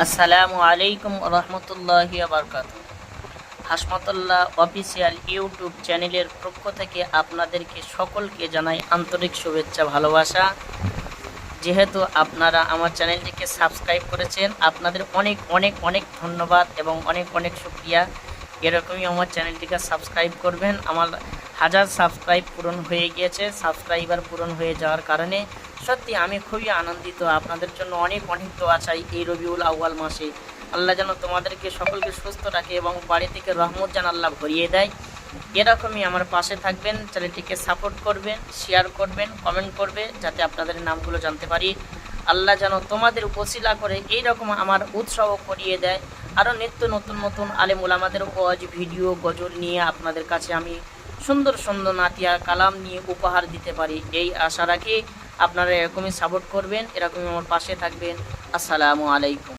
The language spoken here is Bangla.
আসসালামু আলাইকুম রহমতুল্লাহি বারকাতুহু। হাশমাতুল্লাহ অফিসিয়াল ইউটিউব চ্যানেলের পক্ষ থেকে আপনাদেরকে সকলকে জানাই আন্তরিক শুভেচ্ছা ভালোবাসা। যেহেতু আপনারা আমার চ্যানেলটিকে সাবস্ক্রাইব করেছেন, আপনাদের অনেক অনেক অনেক ধন্যবাদ এবং অনেক অনেক শুকরিয়া। এরকমই আমার চ্যানেলটিকে সাবস্ক্রাইব করবেন। আমার 1000 সাবস্ক্রাইব পূরণ হয়ে গিয়েছে। সাবস্ক্রাইবার পূরণ হয়ে যাওয়ার কারণে সত্যি আমি খুবই আনন্দিত। আপনাদের জন্য অনেক অনেক দোয়া চাই এই রবিউল আউয়াল মাসে। আল্লাহ যেন তোমাদেরকে সকলকে সুস্থ রাখে এবং বাড়ি থেকে রহমত যেন আল্লাহ ভরিয়ে দেয়। এরকমই আমার পাশে থাকবেন, চ্যানেলটিকে সাপোর্ট করবেন, শেয়ার করবেন, কমেন্ট করবে যাতে আপনাদের নামগুলো জানতে পারি। আল্লাহ যেন তোমাদের ওসিলা করে এইরকম আমার উৎসাহ করিয়ে দেয়। আরও নিত্য নতুন নতুন আলেম ওলামাদের ওয়াজ ভিডিও গজল নিয়ে আপনাদের কাছে আমি সুন্দর সুন্দর নাতিয়া কালাম নিয়ে উপহার দিতে পারি, এই আশা রাখি। আপনারা এরকমই সাপোর্ট করবেন, এরকমই আমার পাশে থাকবেন। আসসালামু আলাইকুম।